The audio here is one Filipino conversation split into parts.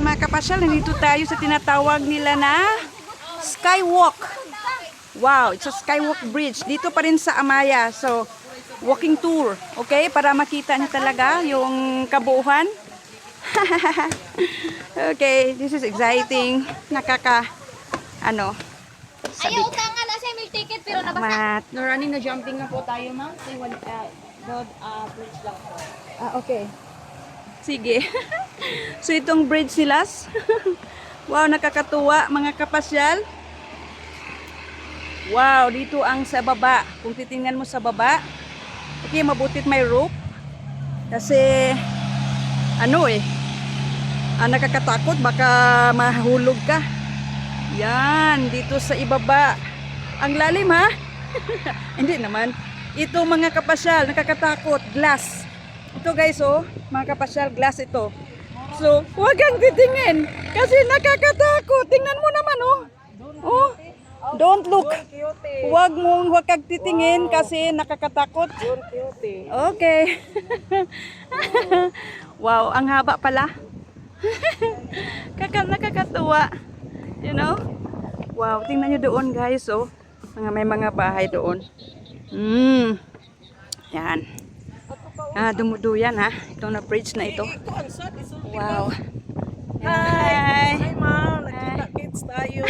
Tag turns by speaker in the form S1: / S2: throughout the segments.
S1: mga kapasyal, nandito tayo sa tinatawag nila na Skywalk. Wow, it's a Skywalk bridge. Dito pa rin sa Amaya. So, walking tour. Okay, para makita niyo talaga yung kabuuan. Okay, this is exciting.
S2: Ayaw ka nga na siya may ticket pero nabasa.
S1: Mat.
S3: No running na jumping na po tayo, ma'am. Say one bridge lang po.
S1: Okay. Sige. So, itong bridge silas. Wow, nakakatuwa mga kapasyal. Wow, dito ang sa baba. Kung titingnan mo sa baba, okay, mabutit may rope. Kasi, nakakatakot, baka mahulog ka. Yan, dito sa ibaba. Ang lalim ha? Hindi naman. Ito mga kapasyal, nakakatakot, glass. Ito guys, oh, mga kapasyal, glass ito. So, huwag kang titingin kasi nakakatakot. Tingnan mo naman, oh. Oh, don't look. Huwag kang titingin kasi nakakatakot. Okay. Wow, ang haba pala. Nakakatuwa. You know? Wow, tingnan nyo doon guys, oh. May mga bahay doon. Yan. Dumuduyan ha. Itong na bridge na ito. Wow.
S4: Hi! Hi, ma'am. Nagkita-kits tayo.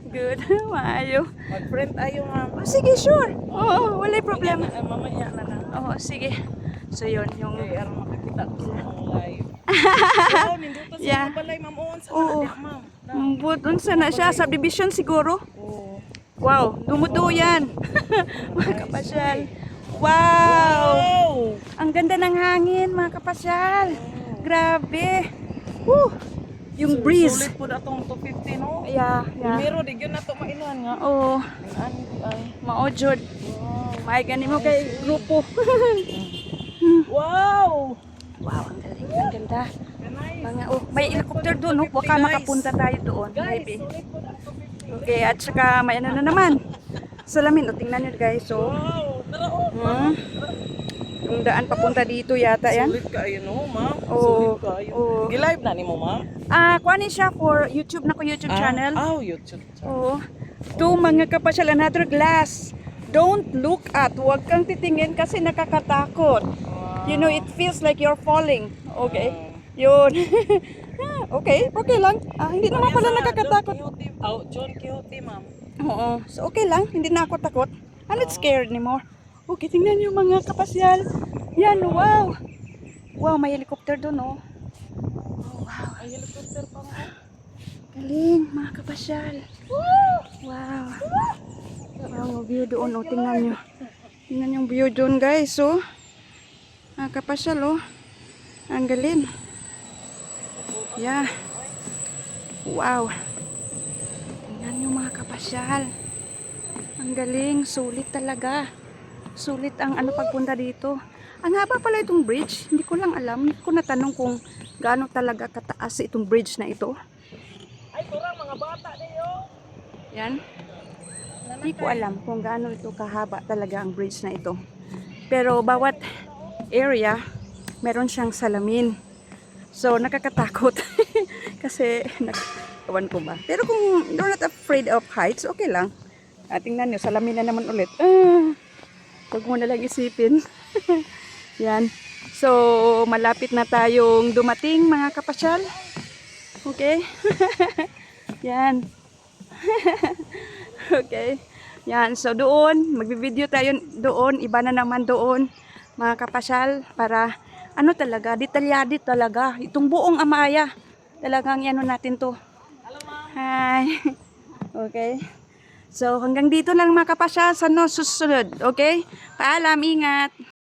S1: Good. Maayo.
S4: Mag-friend tayo, ma'am.
S1: Oh, sige, sure. Oo, wala problema.
S4: Mamaya na na.
S1: Oo, sige. So, yun, yung...
S4: Okay, araw makakita ko sa mga live. Oo, nindito sa
S1: Yeah.
S4: mga balay, ma'am. Oo, sa
S1: Oo.
S4: mga ma'am.
S1: Unsa na siya? Subdivision siguro?
S4: Oo.
S1: Wow, dumuduyan. Mga kapasyal. Wow! Ang ganda ng hangin, mga kapasyal. Grabe. Woo! Yung breeze.
S4: Sulit po na itong 250, no?
S1: Yeah.
S4: Pero di yun na ito mainuhan nga.
S1: Oo.
S4: Ani ay.
S1: Maojod.
S4: Wow.
S1: May gani mo kay grupo.
S4: Wow!
S1: Wow, ang galing. Ang ganda.
S4: Nice.
S1: May helicopter doon, no? Baka makapunta tayo doon.
S4: Guys,
S1: Maybe.
S4: sulit po na 250.
S1: Okay, at saka may ano na naman. Salamin, o tingnan nyo guys. So,
S4: Wow! Tara, oh.
S1: yung daan papunta dito yata yan.
S4: Sulit kayo, no, ma'am?
S1: Oo.
S4: Sulit kayo.
S1: Oo.
S4: Gi-live na ni mo, ma'am?
S1: Kuhanin siya for YouTube na ko YouTube channel.
S4: YouTube channel.
S1: Oo. Ito mga kapasyal, another glass. Don't look at. Huwag kang titingin kasi nakakatakot. You know, it feels like you're falling. Okay? Yun. Okay lang. Hindi naman pala nakakatakot.
S4: John Quixote, ma'am.
S1: Oo. So, okay lang. Hindi na ako takot. I'm not scared anymore. Okay, tingnan niyo mga kapasyal. Yan, wow. Wow, may helicopter doon, oh. Wow.
S4: Ay, helicopter pa nga.
S1: Galing, mga kapasyal. Wow. Wow, view doon, oh. Tingnan niyo. Tingnan yung view doon, guys, oh. Mga kapasyal, oh. Ang galing. Yeah. Wow. Tingnan niyo mga kapasyal. Ang galing, sulit talaga. Sulit ang pagpunta dito. Ang haba pala itong bridge. Hindi ko lang alam. Hindi ko natanong kung gaano talaga kataas itong bridge na ito.
S4: Ay, kurang mga bata niyo.
S1: Yan. Hindi ko alam kung gaano ito kahaba talaga ang bridge na ito. Pero bawat area, meron siyang salamin. So, nakakatakot. Kasi, ewan ko ba. Pero kung you're not afraid of heights, okay lang. Tingnan nyo, salamin na naman ulit. Huwag mo na lang isipin. Yan. So, malapit na tayong dumating mga kapasyal. Okay? Yan. Okay. Yan. So, doon, magbibideo tayo doon. Iba na naman doon mga kapasyal. Para, talaga, detalyado talaga. Itong buong Amaya. Talagang natin to. Hi. Okay. So, hanggang dito lang mga kapasyal sa susunod. Okay? Paalam, ingat.